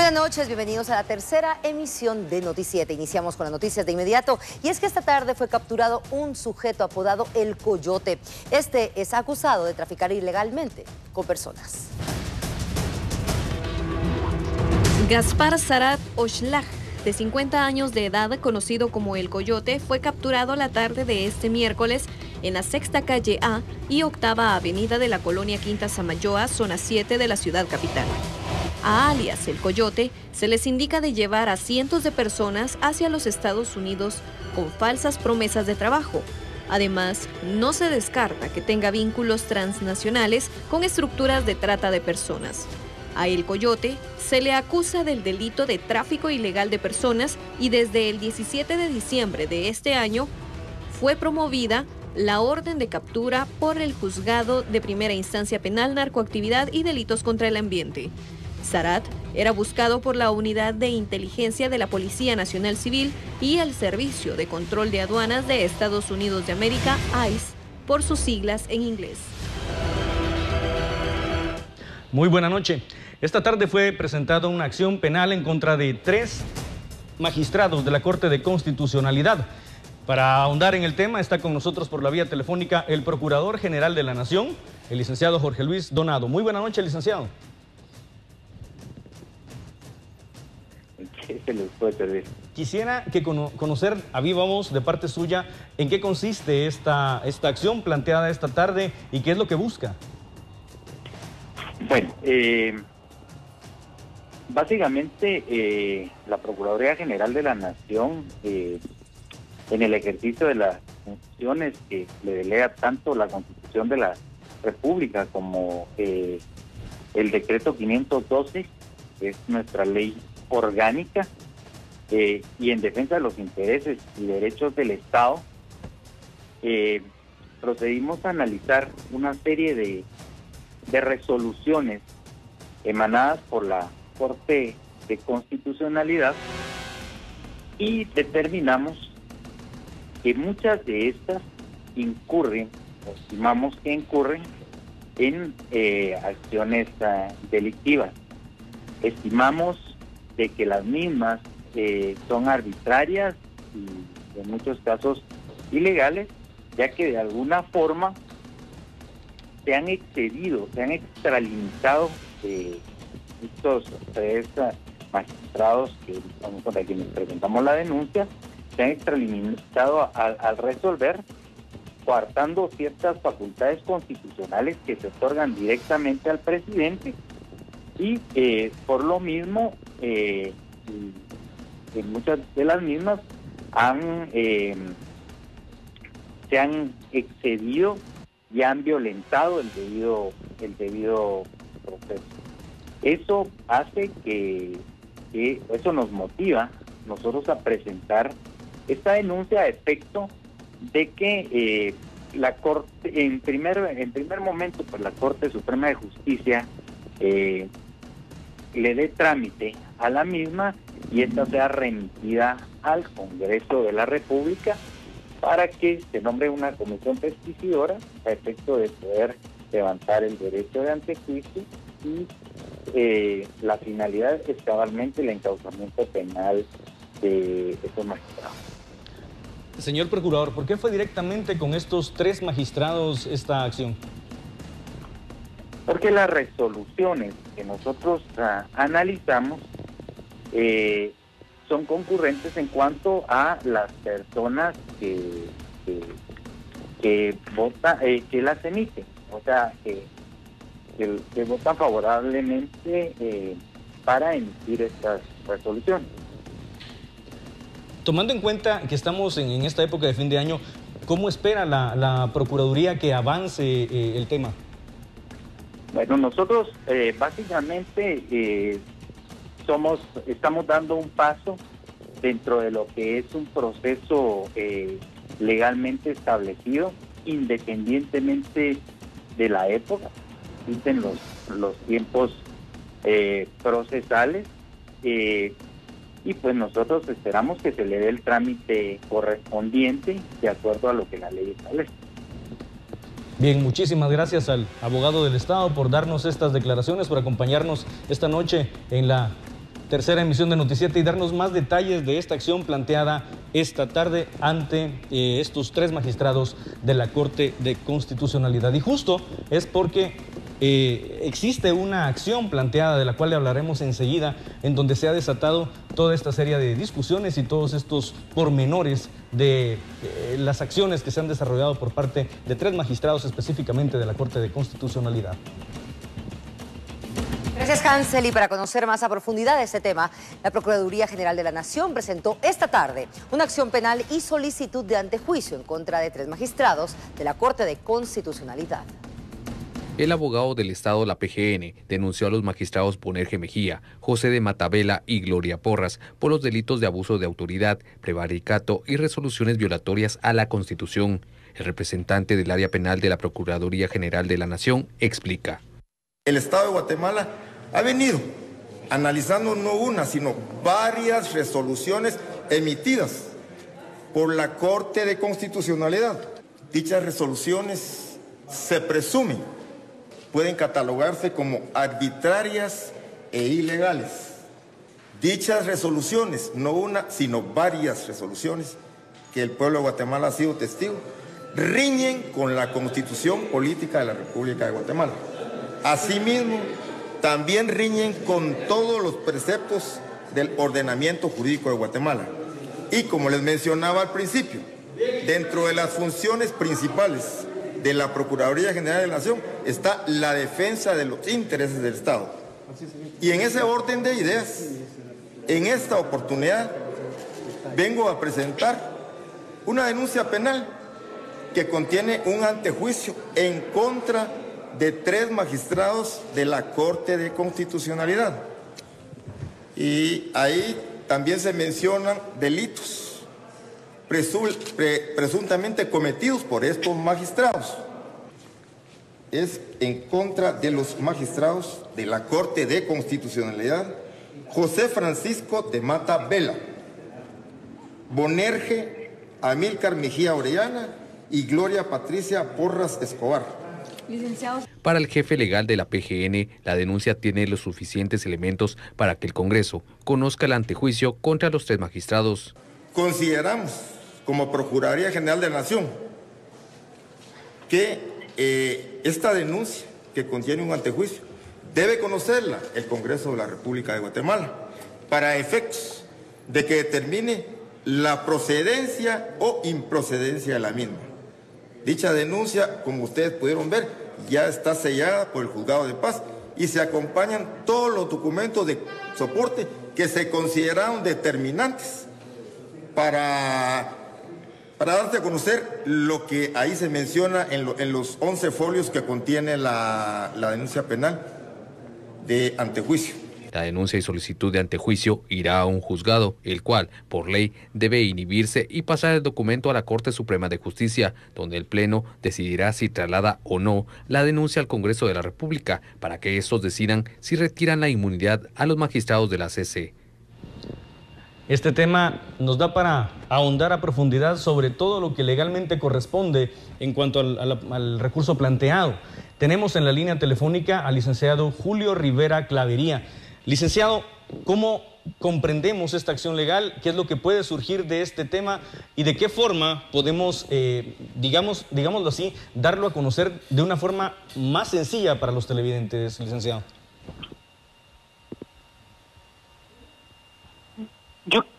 Buenas noches, bienvenidos a la tercera emisión de Noti7. Iniciamos con las noticias de inmediato y es que esta tarde fue capturado un sujeto apodado El Coyote. Este es acusado de traficar ilegalmente con personas. Gaspar Sarat Oshlaj, de 50 años de edad, conocido como El Coyote, fue capturado la tarde de este miércoles en la Sexta Calle A y Octava Avenida de la colonia Quinta Samayoa, zona 7 de la ciudad capital. A alias El Coyote se les indica de llevar a cientos de personas hacia los Estados Unidos con falsas promesas de trabajo. Además, no se descarta que tenga vínculos transnacionales con estructuras de trata de personas. A El Coyote se le acusa del delito de tráfico ilegal de personas y desde el 17 de diciembre de este año fue promovida la orden de captura por el Juzgado de Primera Instancia Penal, Narcoactividad y Delitos contra el Ambiente. Sarat era buscado por la Unidad de Inteligencia de la Policía Nacional Civil y el Servicio de Control de Aduanas de Estados Unidos de América, ICE, por sus siglas en inglés. Muy buena noche. Esta tarde fue presentada una acción penal en contra de 3 magistrados de la Corte de Constitucionalidad. Para ahondar en el tema está con nosotros por la vía telefónica el Procurador General de la Nación, el licenciado Jorge Luis Donado. Muy buena noche, licenciado. ¿Qué se les puede servir? Quisiera que conocer a viva voz de parte suya en qué consiste esta acción planteada esta tarde y qué es lo que busca. Bueno, básicamente la Procuraduría General de la Nación, en el ejercicio de las funciones que le delega tanto la Constitución de la República como el Decreto 512, que es nuestra ley orgánica, y en defensa de los intereses y derechos del Estado, procedimos a analizar una serie de resoluciones emanadas por la Corte de Constitucionalidad y determinamos que muchas de estas incurren, o estimamos que incurren en acciones delictivas. Estimamos de que las mismas son arbitrarias y en muchos casos ilegales, ya que de alguna forma se han excedido, se han extralimitado estos 3 magistrados contra quienes presentamos la denuncia, se han extralimitado al resolver, coartando ciertas facultades constitucionales que se otorgan directamente al presidente y por lo mismo en muchas de las mismas se han excedido y han violentado el debido proceso. Eso hace que eso nos motiva nosotros a presentar esta denuncia a efecto de que la Corte, en primer momento, pues la Corte Suprema de Justicia le dé trámite a la misma y esta sea remitida al Congreso de la República para que se nombre una comisión pesquisidora a efecto de poder levantar el derecho de antejuicio y la finalidad es cabalmente el encauzamiento penal de estos magistrados. Señor Procurador, ¿por qué fue directamente con estos 3 magistrados esta acción? Porque las resoluciones que nosotros analizamos son concurrentes en cuanto a las personas que votan, que las emiten, o sea, que votan favorablemente para emitir estas resoluciones. Tomando en cuenta que estamos en esta época de fin de año, ¿cómo espera la Procuraduría que avance el tema? Bueno, nosotros básicamente estamos dando un paso dentro de lo que es un proceso legalmente establecido, independientemente de la época. Existen los tiempos procesales y pues nosotros esperamos que se le dé el trámite correspondiente de acuerdo a lo que la ley establece. Bien, muchísimas gracias al abogado del Estado por darnos estas declaraciones, por acompañarnos esta noche en la tercera emisión de Noticiete y darnos más detalles de esta acción planteada esta tarde ante estos 3 magistrados de la Corte de Constitucionalidad. Y justo es porque existe una acción planteada, de la cual le hablaremos enseguida, en donde se ha desatado toda esta serie de discusiones y todos estos pormenores de las acciones que se han desarrollado por parte de 3 magistrados específicamente de la Corte de Constitucionalidad. Gracias, Hansel. Y para conocer más a profundidad este tema, la Procuraduría General de la Nación presentó esta tarde una acción penal y solicitud de antejuicio en contra de 3 magistrados de la Corte de Constitucionalidad. El abogado del Estado, la PGN, denunció a los magistrados Bonerge Mejía, José de Matabela y Gloria Porras por los delitos de abuso de autoridad, prevaricato y resoluciones violatorias a la Constitución. El representante del área penal de la Procuraduría General de la Nación explica. El Estado de Guatemala ha venido analizando no una, sino varias resoluciones emitidas por la Corte de Constitucionalidad. Dichas resoluciones se presumen pueden catalogarse como arbitrarias e ilegales. Dichas resoluciones, no una, sino varias resoluciones, que el pueblo de Guatemala ha sido testigo, riñen con la Constitución Política de la República de Guatemala. Asimismo, también riñen con todos los preceptos del ordenamiento jurídico de Guatemala. Y como les mencionaba al principio, dentro de las funciones principales de la Procuraduría General de la Nación está la defensa de los intereses del Estado. Y en ese orden de ideas, en esta oportunidad, vengo a presentar una denuncia penal que contiene un antejuicio en contra de 3 magistrados de la Corte de Constitucionalidad. Y ahí también se mencionan delitos presuntamente cometidos por estos magistrados. Es en contra de los magistrados de la Corte de Constitucionalidad: José Francisco de Matabela, Bonerge Amílcar Mejía Orellana y Gloria Patricia Porras Escobar. Para el jefe legal de la PGN, la denuncia tiene los suficientes elementos para que el Congreso conozca el antejuicio contra los 3 magistrados. Consideramos, como Procuraduría General de la Nación, que esta denuncia, que contiene un antejuicio, debe conocerla el Congreso de la República de Guatemala para efectos de que determine la procedencia o improcedencia de la misma. Dicha denuncia, como ustedes pudieron ver, ya está sellada por el Juzgado de Paz y se acompañan todos los documentos de soporte que se consideraron determinantes para darte a conocer lo que ahí se menciona en los 11 folios que contiene la denuncia penal de antejuicio. La denuncia y solicitud de antejuicio irá a un juzgado, el cual, por ley, debe inhibirse y pasar el documento a la Corte Suprema de Justicia, donde el Pleno decidirá si traslada o no la denuncia al Congreso de la República, para que estos decidan si retiran la inmunidad a los magistrados de la CC. Este tema nos da para ahondar a profundidad sobre todo lo que legalmente corresponde en cuanto al recurso planteado. Tenemos en la línea telefónica al licenciado Julio Rivera Clavería. Licenciado, ¿cómo comprendemos esta acción legal? ¿Qué es lo que puede surgir de este tema? ¿Y de qué forma podemos, digámoslo así, darlo a conocer de una forma más sencilla para los televidentes, licenciado?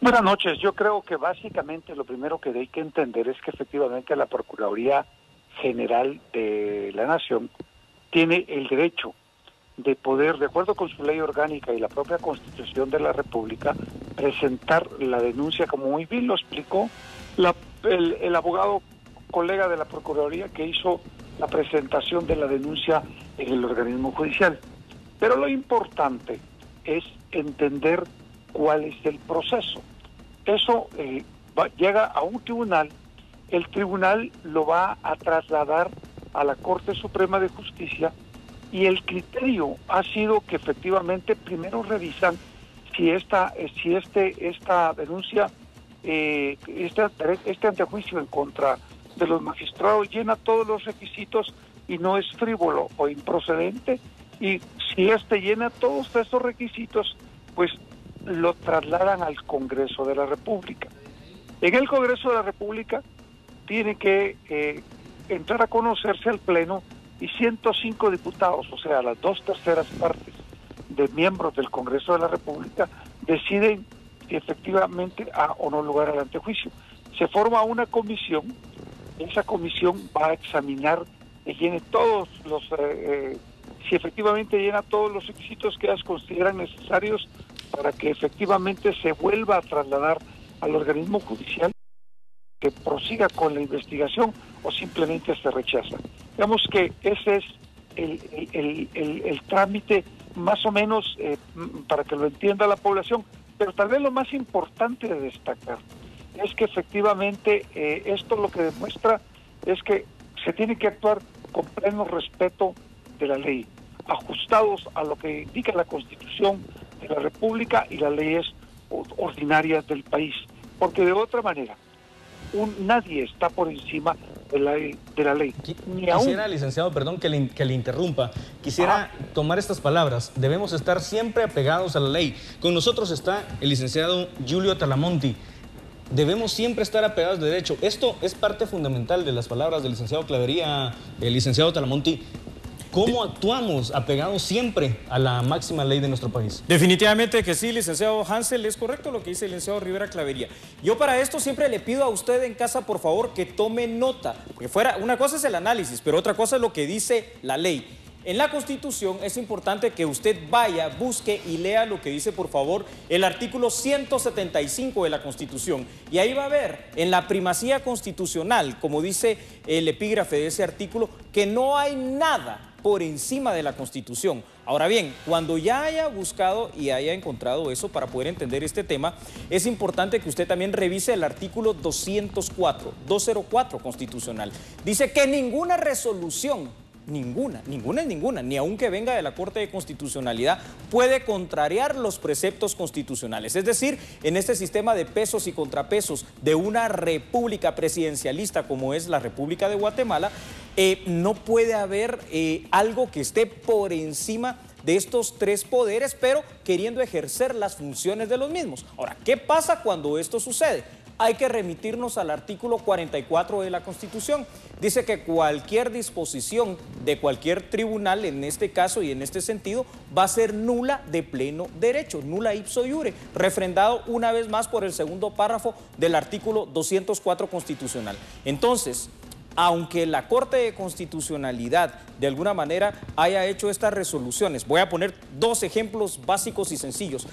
Buenas noches. Yo creo que básicamente lo primero que hay que entender es que efectivamente la Procuraduría General de la Nación tiene el derecho de poder, de acuerdo con su ley orgánica y la propia Constitución de la República, presentar la denuncia, como muy bien lo explicó el abogado colega de la Procuraduría que hizo la presentación de la denuncia en el organismo judicial. Pero lo importante es entender cuál es el proceso. Eso llega a un tribunal, el tribunal lo va a trasladar a la Corte Suprema de Justicia y el criterio ha sido que efectivamente primero revisan si esta denuncia, este antejuicio en contra de los magistrados llena todos los requisitos y no es frívolo o improcedente, y si llena todos estos requisitos, pues lo trasladan al Congreso de la República. En el Congreso de la República tiene que entrar a conocerse al Pleno y 105 diputados, o sea, las 2/3 partes de miembros del Congreso de la República, deciden si efectivamente ha o no lugar al antejuicio. Se forma una comisión, esa comisión va a examinar que llene todos los, si efectivamente llena todos los requisitos que ellas consideran necesarios para que efectivamente se vuelva a trasladar al organismo judicial, que prosiga con la investigación o simplemente se rechaza. Digamos que ese es el trámite más o menos para que lo entienda la población, pero tal vez lo más importante de destacar es que efectivamente esto lo que demuestra es que se tiene que actuar con pleno respeto de la ley, ajustados a lo que indica la Constitución de la República y las leyes ordinarias del país, porque de otra manera nadie está por encima de la ley. Quisiera, licenciado, perdón que le interrumpa, quisiera tomar estas palabras: debemos estar siempre apegados a la ley. Con nosotros está el licenciado Giulio Talamonti. Debemos siempre estar apegados de derecho. Esto es parte fundamental de las palabras del licenciado Clavería, el licenciado Talamonti. ¿Cómo actuamos apegados siempre a la máxima ley de nuestro país? Definitivamente que sí, licenciado Hansel, es correcto lo que dice el licenciado Rivera Clavería. Yo para esto siempre le pido a usted en casa, por favor, que tome nota. Porque una cosa es el análisis, pero otra cosa es lo que dice la ley. En la Constitución es importante que usted vaya, busque y lea lo que dice, por favor, el artículo 175 de la Constitución. Y ahí va a ver, en la primacía constitucional, como dice el epígrafe de ese artículo, que no hay nada por encima de la Constitución. Ahora bien, cuando ya haya buscado y haya encontrado eso para poder entender este tema, es importante que usted también revise el artículo 204 constitucional. Dice que ninguna resolución, ninguna, ni aunque venga de la Corte de Constitucionalidad, puede contrariar los preceptos constitucionales. Es decir, en este sistema de pesos y contrapesos de una república presidencialista como es la República de Guatemala, no puede haber algo que esté por encima de estos tres poderes, pero queriendo ejercer las funciones de los mismos. Ahora, ¿qué pasa cuando esto sucede? Hay que remitirnos al artículo 44 de la Constitución. Dice que cualquier disposición de cualquier tribunal, en este caso y en este sentido, va a ser nula de pleno derecho, nula ipso iure, refrendado una vez más por el segundo párrafo del artículo 204 constitucional. Entonces, aunque la Corte de Constitucionalidad de alguna manera haya hecho estas resoluciones, voy a poner dos ejemplos básicos y sencillos.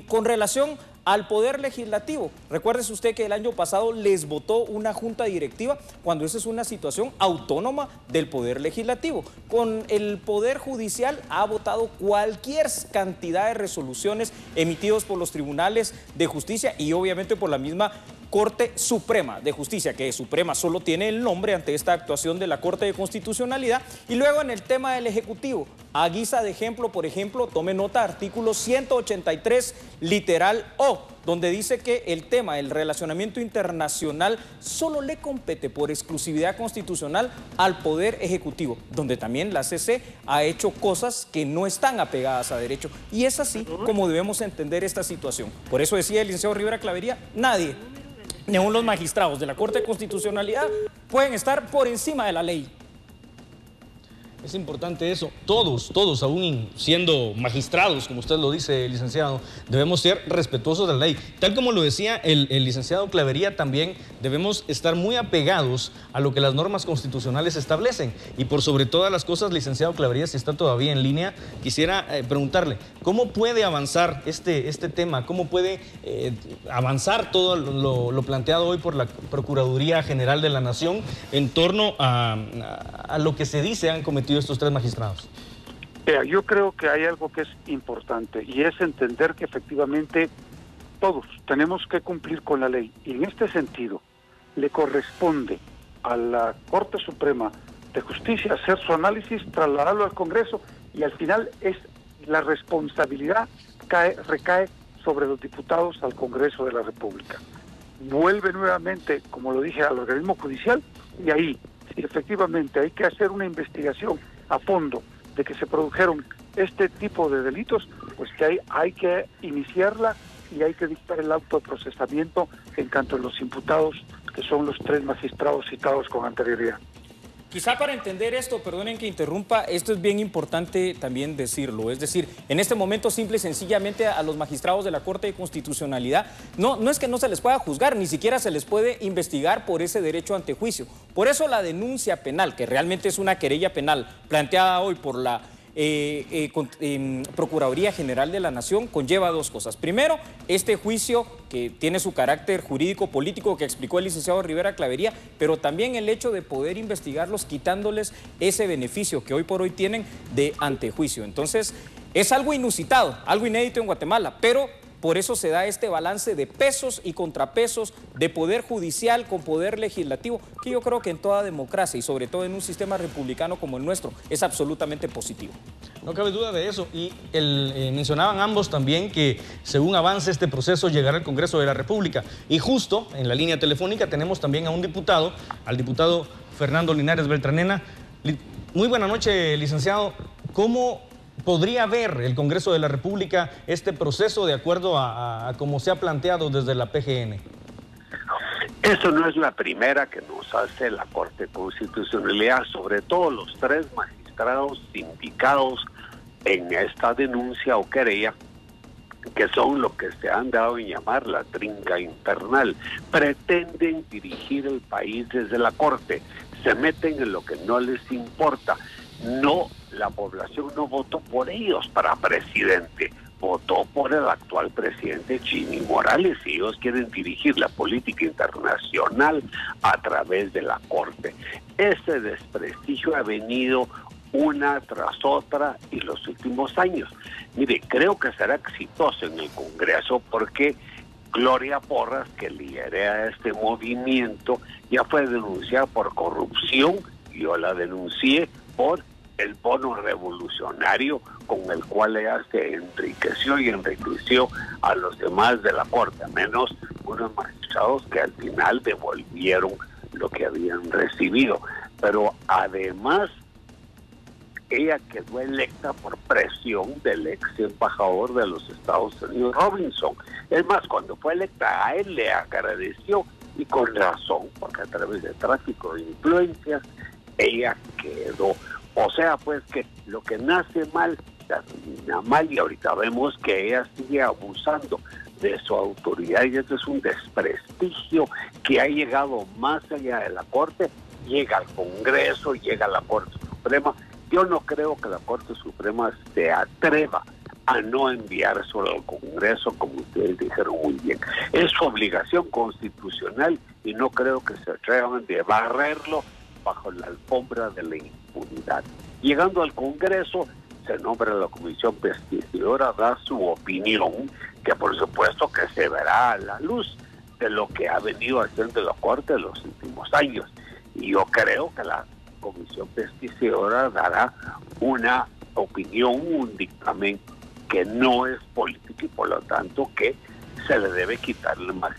Con relación al Poder Legislativo, recuérdese usted que el año pasado les votó una junta directiva cuando esa es una situación autónoma del Poder Legislativo. Con el Poder Judicial ha votado cualquier cantidad de resoluciones emitidas por los tribunales de justicia y obviamente por la misma Corte Suprema de Justicia, que Suprema solo tiene el nombre ante esta actuación de la Corte de Constitucionalidad. Y luego en el tema del Ejecutivo, a guisa de ejemplo, por ejemplo, tome nota, artículo 183, literal O, donde dice que el tema del relacionamiento internacional solo le compete por exclusividad constitucional al Poder Ejecutivo, donde también la CC ha hecho cosas que no están apegadas a derecho. Y es así como debemos entender esta situación. Por eso decía el licenciado Rivera Clavería, nadie, ni aun los magistrados de la Corte de Constitucionalidad, pueden estar por encima de la ley. Es importante eso. Todos, aún siendo magistrados, como usted lo dice, licenciado, debemos ser respetuosos de la ley. Tal como lo decía el licenciado Clavería, también debemos estar muy apegados a lo que las normas constitucionales establecen. Y por sobre todas las cosas, licenciado Clavería, si está todavía en línea, quisiera preguntarle, ¿cómo puede avanzar este tema? ¿Cómo puede avanzar todo lo planteado hoy por la Procuraduría General de la Nación en torno a lo que se dice han cometido estos tres magistrados? Yo creo que hay algo que es importante y es entender que efectivamente todos tenemos que cumplir con la ley y en este sentido le corresponde a la Corte Suprema de Justicia hacer su análisis, trasladarlo al Congreso y al final es la responsabilidad recae sobre los diputados al Congreso de la República. Vuelve nuevamente, como lo dije, al organismo judicial y ahí si efectivamente hay que hacer una investigación a fondo de que se produjeron este tipo de delitos, pues que hay que iniciarla y hay que dictar el auto de procesamiento en cuanto a los imputados, que son los 3 magistrados citados con anterioridad. Quizá para entender esto, perdonen que interrumpa, esto es bien importante también decirlo. Es decir, en este momento simple y sencillamente a los magistrados de la Corte de Constitucionalidad no es que no se les pueda juzgar, ni siquiera se les puede investigar por ese derecho ante juicio. Por eso la denuncia penal, que realmente es una querella penal planteada hoy por la Procuraduría General de la Nación, conlleva 2 cosas. Primero, este juicio que tiene su carácter jurídico-político que explicó el licenciado Rivera Clavería, pero también el hecho de poder investigarlos quitándoles ese beneficio que hoy por hoy tienen de antejuicio. Entonces, es algo inusitado, algo inédito en Guatemala, pero por eso se da este balance de pesos y contrapesos, de poder judicial con poder legislativo, que yo creo que en toda democracia y sobre todo en un sistema republicano como el nuestro es absolutamente positivo. No cabe duda de eso. Y mencionaban ambos también que según avance este proceso llegará al Congreso de la República. Y justo en la línea telefónica tenemos también a un diputado, al diputado Fernando Linares Beltranena. Muy buena noche, licenciado. ¿Cómo podría ver el Congreso de la República este proceso de acuerdo a cómo se ha planteado desde la PGN? Eso no es la primera que nos hace la Corte de Constitucionalidad, sobre todo los 3 magistrados indicados en esta denuncia o querella, que son lo que se han dado en llamar la trinca infernal. Pretenden dirigir el país desde la Corte, se meten en lo que no les importa. No, la población no votó por ellos para presidente, votó por el actual presidente Jimmy Morales y ellos quieren dirigir la política internacional a través de la Corte. Ese desprestigio ha venido una tras otra en los últimos años. Mire, creo que será exitoso en el Congreso porque Gloria Porras, que lidera este movimiento, ya fue denunciada por corrupción. Yo la denuncié por el bono revolucionario con el cual ella se enriqueció y enriqueció a los demás de la Corte, menos unos magistrados que al final devolvieron lo que habían recibido. Pero además, ella quedó electa por presión del ex embajador de los Estados Unidos, Robinson. Es más, cuando fue electa, a él le agradeció, y con razón, porque a través de tráfico de influencias, ella quedó. O sea, pues que lo que nace mal, termina mal, y ahorita vemos que ella sigue abusando de su autoridad, y este es un desprestigio que ha llegado más allá de la Corte, llega al Congreso, llega a la Corte Suprema. Yo no creo que la Corte Suprema se atreva a no enviar solo al Congreso, como ustedes dijeron muy bien. Es su obligación constitucional y no creo que se atrevan de barrerlo bajo la alfombra de la impunidad. Llegando al Congreso, se nombra la Comisión Pesquisidora, da su opinión, que por supuesto que se verá a la luz de lo que ha venido haciendo la Corte en los últimos años. Y yo creo que la Comisión Pesquisidora dará una opinión, un dictamen que no es político y por lo tanto que se le debe quitar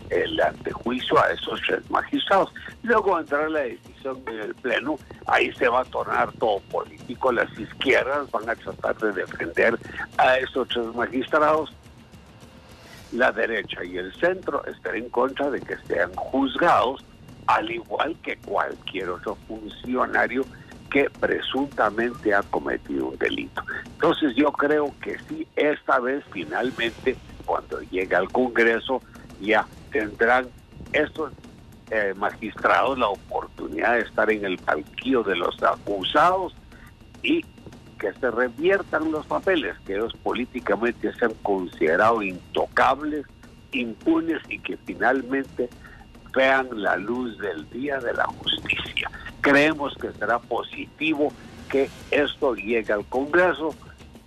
el antejuicio a esos 3 magistrados. Luego entrará la decisión en el Pleno, ahí se va a tornar todo político, las izquierdas van a tratar de defender a esos 3 magistrados, la derecha y el centro estarán en contra de que sean juzgados, al igual que cualquier otro funcionario que presuntamente ha cometido un delito. Entonces yo creo que sí, esta vez finalmente, cuando llegue al Congreso, ya tendrán estos magistrados la oportunidad de estar en el banquillo de los acusados y que se reviertan los papeles, que ellos políticamente se han considerado intocables, impunes y que finalmente vean la luz del día de la justicia. Creemos que será positivo que esto llegue al Congreso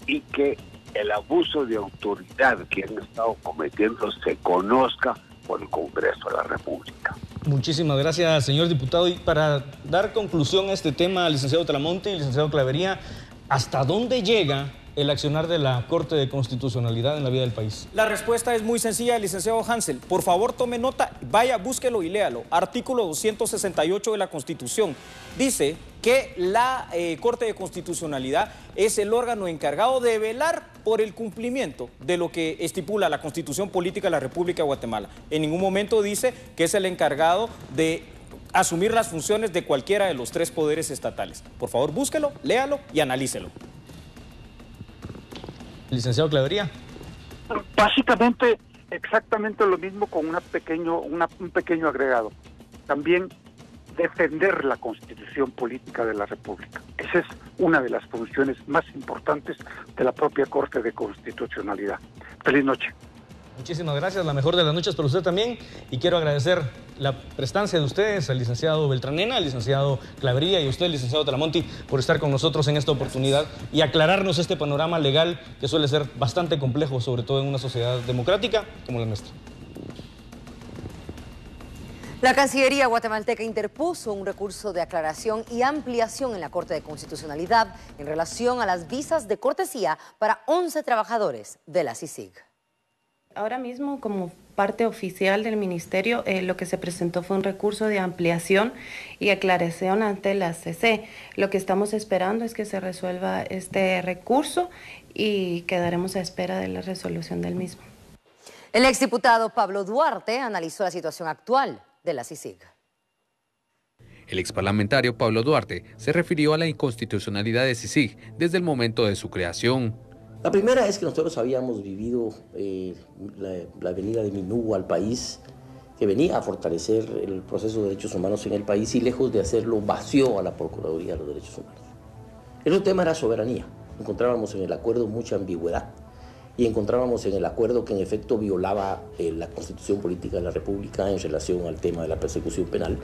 y que el abuso de autoridad que han estado cometiendo se conozca por el Congreso de la República. Muchísimas gracias, señor diputado. Y para dar conclusión a este tema, licenciado Talamonte y licenciado Clavería, ¿hasta dónde llega el accionar de la Corte de Constitucionalidad en la vida del país? La respuesta es muy sencilla, licenciado Hansel. Por favor, tome nota, vaya, búsquelo y léalo. Artículo 268 de la Constitución. Dice que la Corte de Constitucionalidad es el órgano encargado de velar por el cumplimiento de lo que estipula la Constitución Política de la República de Guatemala. En ningún momento dice que es el encargado de asumir las funciones de cualquiera de los tres poderes estatales. Por favor, búsquelo, léalo y analícelo. Licenciado Clavería. Básicamente, exactamente lo mismo con un pequeño agregado. También defender la Constitución Política de la República. Esa es una de las funciones más importantes de la propia Corte de Constitucionalidad. Feliz noche. Muchísimas gracias, la mejor de las noches para usted también, y quiero agradecer la prestancia de ustedes, al licenciado Beltranena, al licenciado Clavería y a usted, licenciado Talamonti, por estar con nosotros en esta oportunidad y aclararnos este panorama legal que suele ser bastante complejo, sobre todo en una sociedad democrática como la nuestra. La Cancillería guatemalteca interpuso un recurso de aclaración y ampliación en la Corte de Constitucionalidad en relación a las visas de cortesía para 11 trabajadores de la CICIG. Ahora mismo, como parte oficial del Ministerio, lo que se presentó fue un recurso de ampliación y aclaración ante la CC. Lo que estamos esperando es que se resuelva este recurso y quedaremos a espera de la resolución del mismo. El exdiputado Pablo Duarte analizó la situación actual de la CICIG. El exparlamentario Pablo Duarte se refirió a la inconstitucionalidad de CICIG desde el momento de su creación. La primera es que nosotros habíamos vivido la venida de MINUGO al país, que venía a fortalecer el proceso de derechos humanos en el país y lejos de hacerlo vació a la Procuraduría de los Derechos Humanos. El otro tema era soberanía. Encontrábamos en el acuerdo mucha ambigüedad y encontrábamos en el acuerdo que en efecto violaba la Constitución Política de la República en relación al tema de la persecución penal.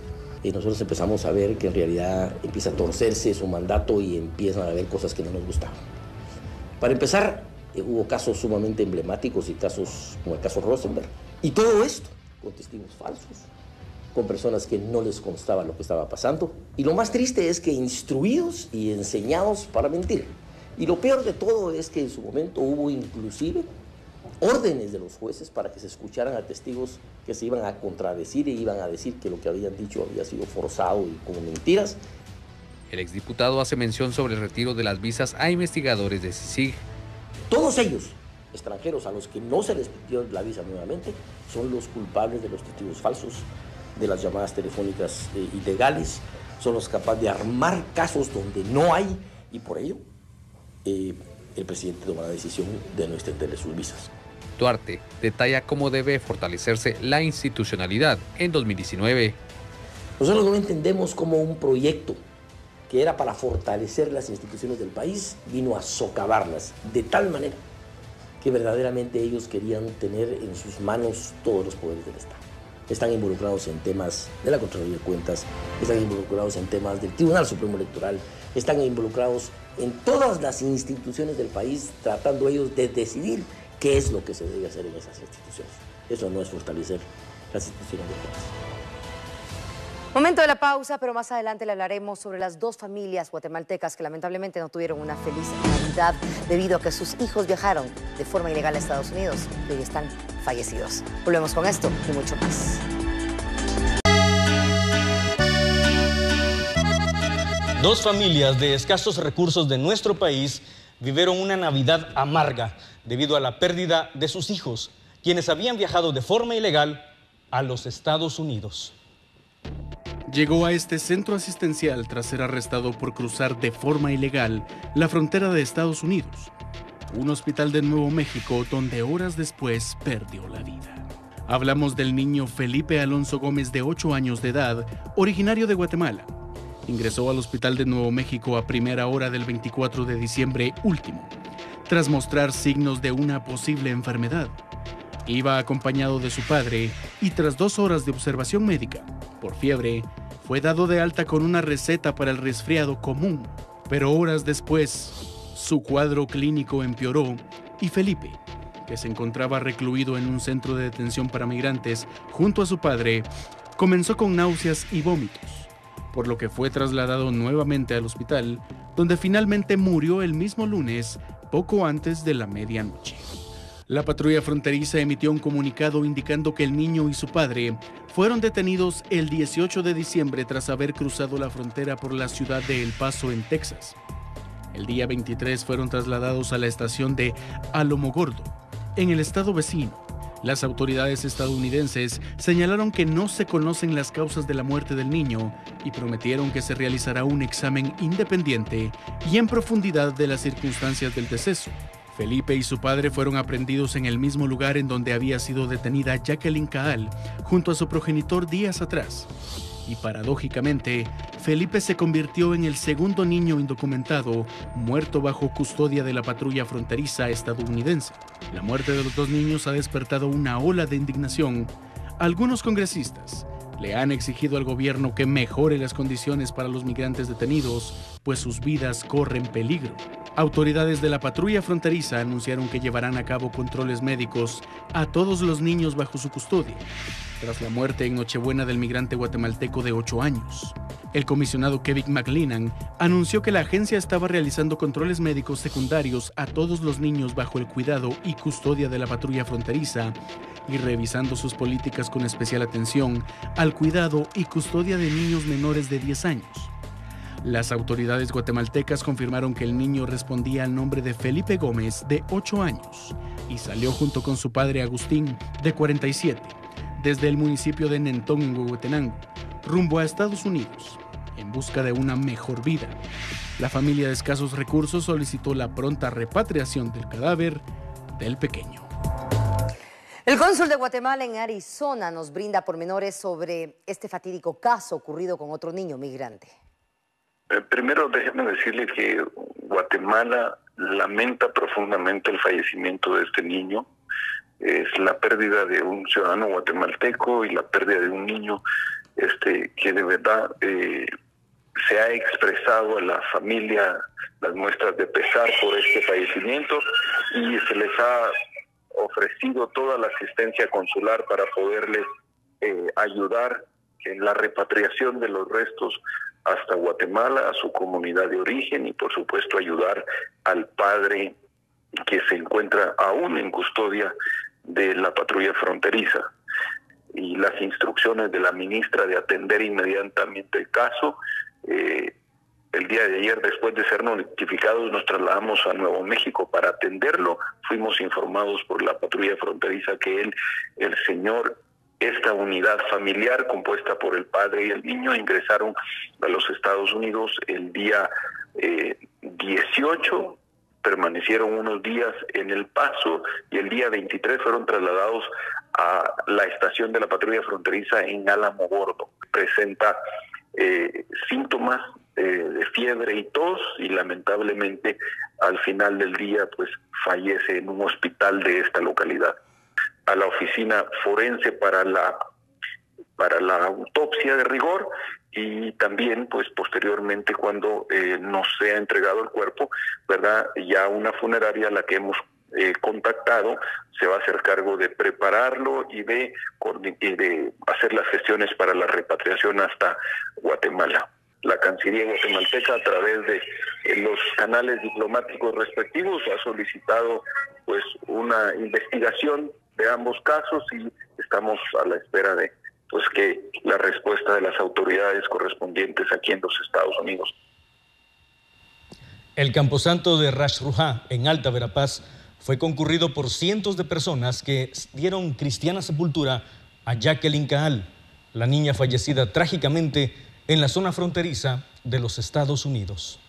Y nosotros empezamos a ver que en realidad empieza a torcerse su mandato y empiezan a haber cosas que no nos gustaban. Para empezar, hubo casos sumamente emblemáticos y casos como el caso Rosenberg. Y todo esto con testigos falsos, con personas que no les constaba lo que estaba pasando. Y lo más triste es que instruidos y enseñados para mentir. Y lo peor de todo es que en su momento hubo inclusive órdenes de los jueces para que se escucharan a testigos que se iban a contradecir e iban a decir que lo que habían dicho había sido forzado y como mentiras. El exdiputado hace mención sobre el retiro de las visas a investigadores de CICIG. Todos ellos, extranjeros a los que no se les pidió la visa nuevamente, son los culpables de los testigos falsos, de las llamadas telefónicas ilegales, son los capaces de armar casos donde no hay, y por ello el presidente toma la decisión de no extenderle sus visas. Duarte detalla cómo debe fortalecerse la institucionalidad en 2019. Nosotros no entendemos como un proyecto que era para fortalecer las instituciones del país, vino a socavarlas de tal manera que verdaderamente ellos querían tener en sus manos todos los poderes del Estado. Están involucrados en temas de la Contraloría de Cuentas, están involucrados en temas del Tribunal Supremo Electoral, están involucrados en todas las instituciones del país, tratando ellos de decidir qué es lo que se debe hacer en esas instituciones. Eso no es fortalecer las instituciones del país. Momento de la pausa, pero más adelante le hablaremos sobre las dos familias guatemaltecas que lamentablemente no tuvieron una feliz Navidad debido a que sus hijos viajaron de forma ilegal a Estados Unidos y hoy están fallecidos. Volvemos con esto y mucho más. Dos familias de escasos recursos de nuestro país vivieron una Navidad amarga debido a la pérdida de sus hijos, quienes habían viajado de forma ilegal a los Estados Unidos. Llegó a este centro asistencial tras ser arrestado por cruzar de forma ilegal la frontera de Estados Unidos, un hospital de Nuevo México donde horas después perdió la vida. Hablamos del niño Felipe Alonso Gómez, de 8 años de edad, originario de Guatemala. Ingresó al hospital de Nuevo México a primera hora del 24 de diciembre último, tras mostrar signos de una posible enfermedad. Iba acompañado de su padre y tras 2 horas de observación médica por fiebre, fue dado de alta con una receta para el resfriado común. Pero horas después, su cuadro clínico empeoró y Felipe, que se encontraba recluido en un centro de detención para migrantes junto a su padre, comenzó con náuseas y vómitos, por lo que fue trasladado nuevamente al hospital, donde finalmente murió el mismo lunes poco antes de la medianoche. La patrulla fronteriza emitió un comunicado indicando que el niño y su padre fueron detenidos el 18 de diciembre tras haber cruzado la frontera por la ciudad de El Paso, en Texas. El día 23 fueron trasladados a la estación de Alamogordo, en el estado vecino. Las autoridades estadounidenses señalaron que no se conocen las causas de la muerte del niño y prometieron que se realizará un examen independiente y en profundidad de las circunstancias del deceso. Felipe y su padre fueron aprehendidos en el mismo lugar en donde había sido detenida Jacqueline Caal junto a su progenitor días atrás. Y paradójicamente, Felipe se convirtió en el segundo niño indocumentado muerto bajo custodia de la patrulla fronteriza estadounidense. La muerte de los dos niños ha despertado una ola de indignación. Algunos congresistas le han exigido al gobierno que mejore las condiciones para los migrantes detenidos, pues sus vidas corren peligro. Autoridades de la patrulla fronteriza anunciaron que llevarán a cabo controles médicos a todos los niños bajo su custodia, tras la muerte en Nochebuena del migrante guatemalteco de 8 años. El comisionado Kevin McLennan anunció que la agencia estaba realizando controles médicos secundarios a todos los niños bajo el cuidado y custodia de la patrulla fronteriza y revisando sus políticas con especial atención al cuidado y custodia de niños menores de 10 años. Las autoridades guatemaltecas confirmaron que el niño respondía al nombre de Felipe Gómez, de 8 años, y salió junto con su padre Agustín, de 47, desde el municipio de Nentón, en Huehuetenango, rumbo a Estados Unidos, en busca de una mejor vida. La familia de escasos recursos solicitó la pronta repatriación del cadáver del pequeño. El cónsul de Guatemala en Arizona nos brinda pormenores sobre este fatídico caso ocurrido con otro niño migrante. Primero, déjeme decirle que Guatemala lamenta profundamente el fallecimiento de este niño. Es la pérdida de un ciudadano guatemalteco y la pérdida de un niño que de verdad se ha expresado a la familia las muestras de pesar por este fallecimiento y se les ha ofrecido toda la asistencia consular para poderles ayudar en la repatriación de los restos hasta Guatemala, a su comunidad de origen y por supuesto ayudar al padre que se encuentra aún en custodia de la patrulla fronteriza. Y las instrucciones de la ministra de atender inmediatamente el caso. El día de ayer, después de ser notificados, nos trasladamos a Nuevo México para atenderlo. Fuimos informados por la patrulla fronteriza que el señor, esta unidad familiar compuesta por el padre y el niño ingresaron a los Estados Unidos el día 18, permanecieron unos días en El Paso y el día 23 fueron trasladados a la estación de la patrulla fronteriza en Alamogordo. Presenta síntomas de fiebre y tos y lamentablemente al final del día pues fallece en un hospital de esta localidad. A la oficina forense para la autopsia de rigor y también pues posteriormente cuando nos sea entregado el cuerpo, ¿verdad? Ya una funeraria a la que hemos contactado se va a hacer cargo de prepararlo y de hacer las gestiones para la repatriación hasta Guatemala. La Cancillería guatemalteca, a través de los canales diplomáticos respectivos, ha solicitado pues una investigación de ambos casos y estamos a la espera de pues que la respuesta de las autoridades correspondientes aquí en los Estados Unidos. El camposanto de Ras Rujá, en Alta Verapaz, fue concurrido por cientos de personas que dieron cristiana sepultura a Jacqueline Caal, la niña fallecida trágicamente en la zona fronteriza de los Estados Unidos.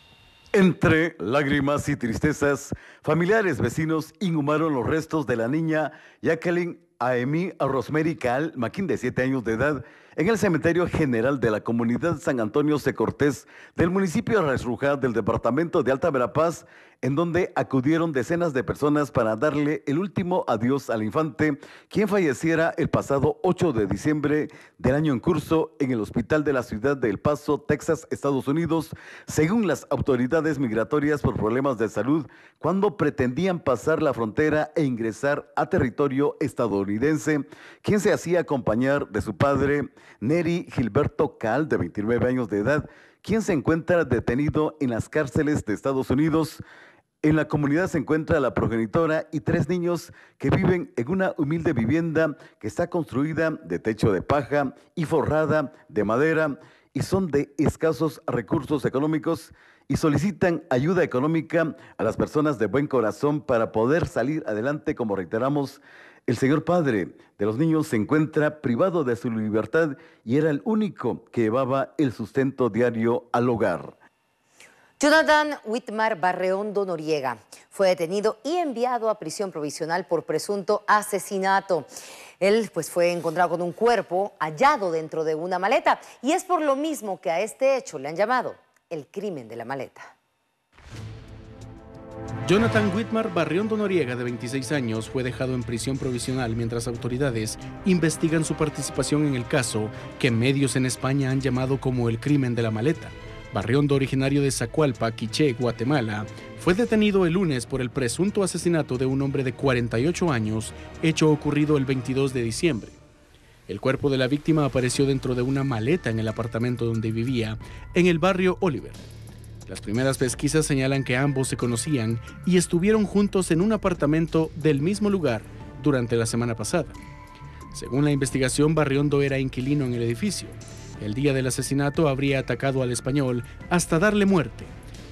Entre lágrimas y tristezas, familiares vecinos inhumaron los restos de la niña Jacqueline Aimee Rosemary Caal Maquín, de 7 años de edad, en el cementerio general de la comunidad San Antonio de Cortés del municipio de Ras Rujá del departamento de Alta Verapaz, en donde acudieron decenas de personas para darle el último adiós al infante, quien falleciera el pasado 8 de diciembre del año en curso en el hospital de la ciudad de El Paso, Texas, Estados Unidos, según las autoridades migratorias por problemas de salud, cuando pretendían pasar la frontera e ingresar a territorio estadounidense, quien se hacía acompañar de su padre, Neri Gilberto Caal, de 29 años de edad, quien se encuentra detenido en las cárceles de Estados Unidos. En la comunidad se encuentra la progenitora y 3 niños que viven en una humilde vivienda que está construida de techo de paja y forrada de madera y son de escasos recursos económicos y solicitan ayuda económica a las personas de buen corazón para poder salir adelante. Como reiteramos, el señor padre de los niños se encuentra privado de su libertad y era el único que llevaba el sustento diario al hogar. Jonathan Whitmar Barreondo Noriega fue detenido y enviado a prisión provisional por presunto asesinato. Él fue encontrado con un cuerpo hallado dentro de una maleta y es por lo mismo que a este hecho le han llamado el crimen de la maleta. Jonathan Whitmar Barreondo Noriega, de 26 años, fue dejado en prisión provisional mientras autoridades investigan su participación en el caso que medios en España han llamado como el crimen de la maleta. Barreondo, originario de Zacualpa, Quiché, Guatemala, fue detenido el lunes por el presunto asesinato de un hombre de 48 años, hecho ocurrido el 22 de diciembre. El cuerpo de la víctima apareció dentro de una maleta en el apartamento donde vivía, en el barrio Oliver. Las primeras pesquisas señalan que ambos se conocían y estuvieron juntos en un apartamento del mismo lugar durante la semana pasada. Según la investigación, Barreondo era inquilino en el edificio. El día del asesinato habría atacado al español hasta darle muerte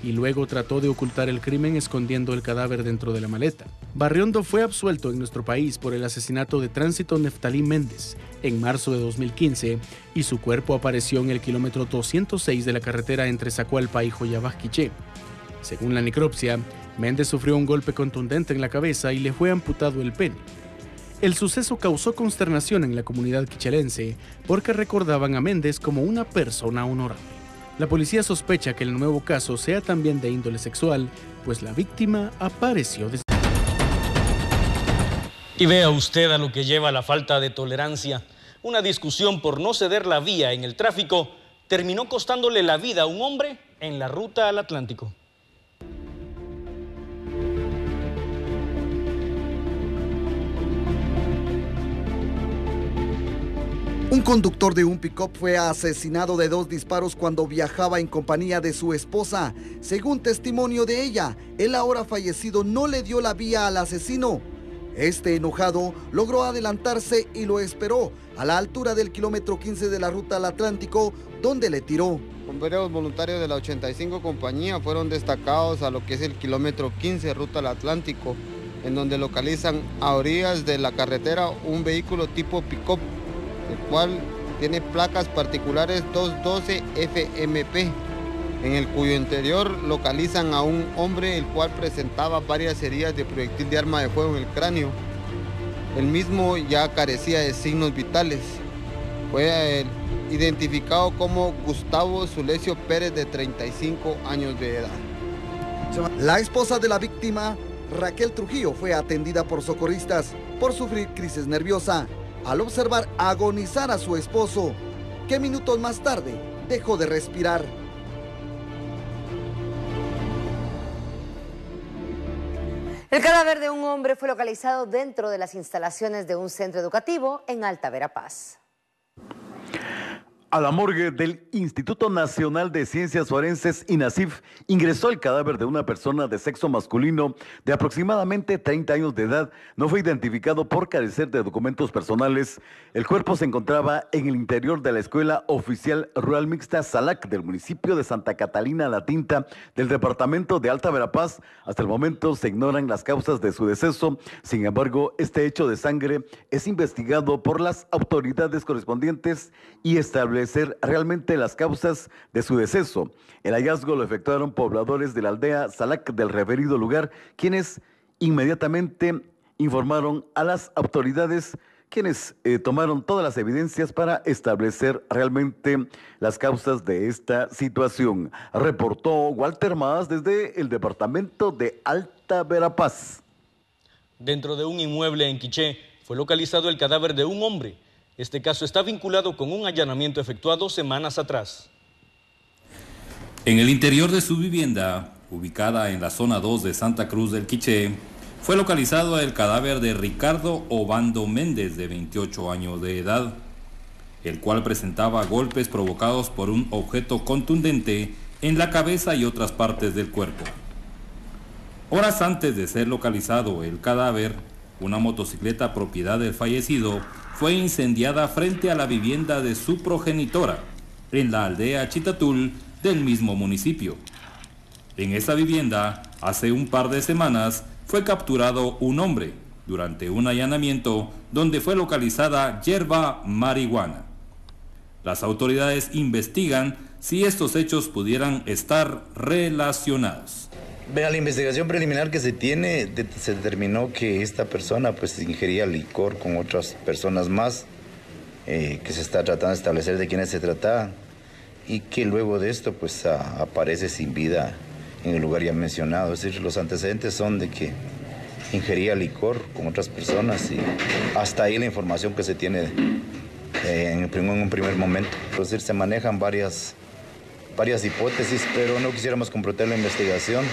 y luego trató de ocultar el crimen escondiendo el cadáver dentro de la maleta. Barreondo fue absuelto en nuestro país por el asesinato de Tránsito Neftalí Méndez en marzo de 2015 y su cuerpo apareció en el kilómetro 206 de la carretera entre Zacualpa y Joyabaj-Quiché. Según la necropsia, Méndez sufrió un golpe contundente en la cabeza y le fue amputado el pene. El suceso causó consternación en la comunidad quichelense porque recordaban a Méndez como una persona honorable. La policía sospecha que el nuevo caso sea también de índole sexual, pues la víctima apareció desde... Y vea usted a lo que lleva la falta de tolerancia. Una discusión por no ceder la vía en el tráfico terminó costándole la vida a un hombre en la ruta al Atlántico. Un conductor de un pick-up fue asesinado de 2 disparos cuando viajaba en compañía de su esposa. Según testimonio de ella, el ahora fallecido no le dio la vía al asesino. Este enojado logró adelantarse y lo esperó a la altura del kilómetro 15 de la ruta al Atlántico, donde le tiró. Bomberos voluntarios de la 85 compañía fueron destacados a lo que es el kilómetro 15 ruta al Atlántico, en donde localizan a orillas de la carretera un vehículo tipo pick-up, el cual tiene placas particulares 212 FMP, en el cuyo interior localizan a un hombre el cual presentaba varias heridas de proyectil de arma de fuego en el cráneo. El mismo ya carecía de signos vitales. Fue identificado como Gustavo Zulesio Pérez, de 35 años de edad. La esposa de la víctima, Raquel Trujillo, fue atendida por socorristas por sufrir crisis nerviosa al observar agonizar a su esposo, que minutos más tarde dejó de respirar. El cadáver de un hombre fue localizado dentro de las instalaciones de un centro educativo en Alta Verapaz. A la morgue del Instituto Nacional de Ciencias Forenses, INACIF, ingresó el cadáver de una persona de sexo masculino de aproximadamente 30 años de edad. No fue identificado por carecer de documentos personales. El cuerpo se encontraba en el interior de la Escuela Oficial Rural Mixta Salac del municipio de Santa Catalina La Tinta del departamento de Alta Verapaz. Hasta el momento se ignoran las causas de su deceso. Sin embargo, este hecho de sangre es investigado por las autoridades correspondientes y establecer realmente las causas de su deceso. El hallazgo lo efectuaron pobladores de la aldea Salac del referido lugar, quienes inmediatamente informaron a las autoridades, quienes tomaron todas las evidencias para establecer realmente las causas de esta situación. Reportó Walter Más desde el departamento de Alta Verapaz. Dentro de un inmueble en Quiché fue localizado el cadáver de un hombre. Este caso está vinculado con un allanamiento efectuado semanas atrás. En el interior de su vivienda, ubicada en la zona 2 de Santa Cruz del Quiché, fue localizado el cadáver de Ricardo Obando Méndez, de 28 años de edad, el cual presentaba golpes provocados por un objeto contundente en la cabeza y otras partes del cuerpo. Horas antes de ser localizado el cadáver, una motocicleta propiedad del fallecido fue incendiada frente a la vivienda de su progenitora, en la aldea Chitatul del mismo municipio. En esa vivienda, hace un par de semanas, fue capturado un hombre durante un allanamiento donde fue localizada hierba marihuana. Las autoridades investigan si estos hechos pudieran estar relacionados. Vea, la investigación preliminar que se tiene, se determinó que esta persona pues ingería licor con otras personas más, que se está tratando de establecer de quiénes se trataba, y que luego de esto pues aparece sin vida en el lugar ya mencionado. Es decir, los antecedentes son de que ingería licor con otras personas y hasta ahí la información que se tiene en un primer momento. Es decir, se manejan varias hipótesis, pero no quisiéramos comprometer la investigación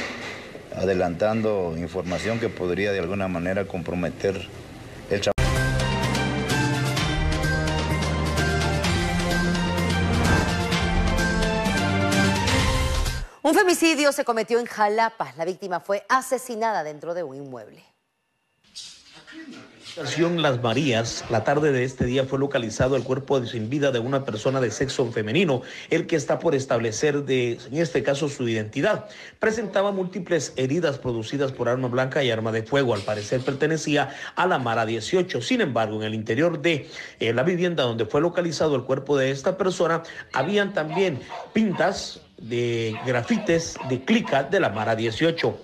adelantando información que podría de alguna manera comprometer el trabajo. Un femicidio se cometió en Jalapa. La víctima fue asesinada dentro de un inmueble. Las Marías, la tarde de este día fue localizado el cuerpo sin vida de una persona de sexo femenino, el que está por establecer en este caso su identidad. Presentaba múltiples heridas producidas por arma blanca y arma de fuego. Al parecer pertenecía a la Mara 18. Sin embargo, en el interior de la vivienda donde fue localizado el cuerpo de esta persona, habían también pintas de grafites de clica de la Mara 18.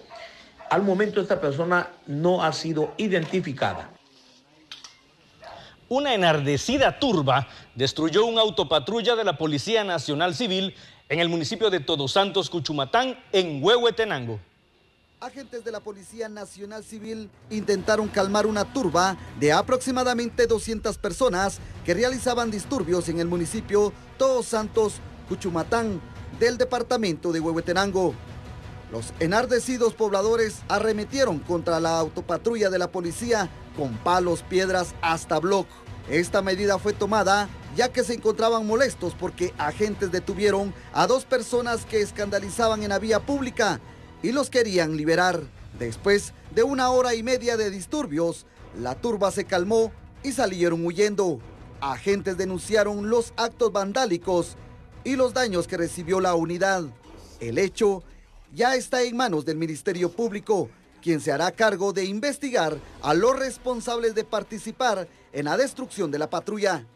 Al momento esta persona no ha sido identificada. Una enardecida turba destruyó un autopatrulla de la Policía Nacional Civil en el municipio de Todos Santos, Cuchumatán, en Huehuetenango. Agentes de la Policía Nacional Civil intentaron calmar una turba de aproximadamente 200 personas que realizaban disturbios en el municipio Todos Santos, Cuchumatán, del departamento de Huehuetenango. Los enardecidos pobladores arremetieron contra la autopatrulla de la policía con palos, piedras, hasta bloc. Esta medida fue tomada ya que se encontraban molestos porque agentes detuvieron a 2 personas que escandalizaban en la vía pública y los querían liberar. Después de 1 hora y media de disturbios, la turba se calmó y salieron huyendo. Agentes denunciaron los actos vandálicos y los daños que recibió la unidad. El hecho ya está en manos del Ministerio Público, quien se hará cargo de investigar a los responsables de participar en la destrucción de la patrulla.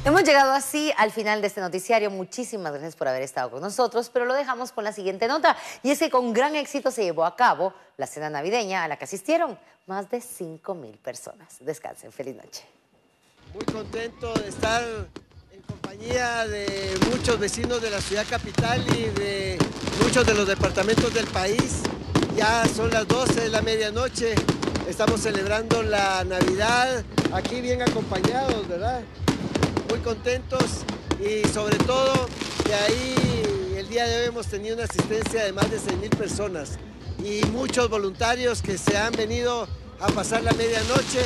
Hemos llegado así al final de este noticiario. Muchísimas gracias por haber estado con nosotros, pero lo dejamos con la siguiente nota. Y es que con gran éxito se llevó a cabo la cena navideña a la que asistieron más de 5,000 personas. Descansen, feliz noche. Muy contento de estar en compañía de muchos vecinos de la ciudad capital y de muchos de los departamentos del país. Ya son las 12 de la medianoche, estamos celebrando la Navidad, aquí bien acompañados, ¿verdad? Muy contentos y sobre todo de ahí el día de hoy hemos tenido una asistencia de más de 6,000 personas y muchos voluntarios que se han venido a pasar la medianoche.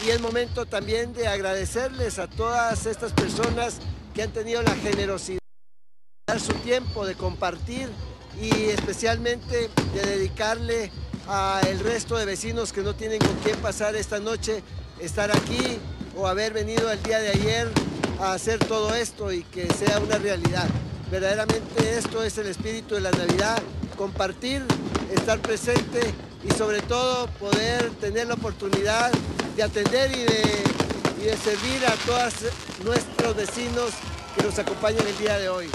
Y es momento también de agradecerles a todas estas personas que han tenido la generosidad de dar su tiempo, de compartir y especialmente de dedicarle al resto de vecinos que no tienen con quién pasar esta noche, estar aquí o haber venido el día de ayer a hacer todo esto y que sea una realidad. Verdaderamente esto es el espíritu de la Navidad, compartir, estar presente y sobre todo poder tener la oportunidad de atender y de servir a todos nuestros vecinos que nos acompañan el día de hoy.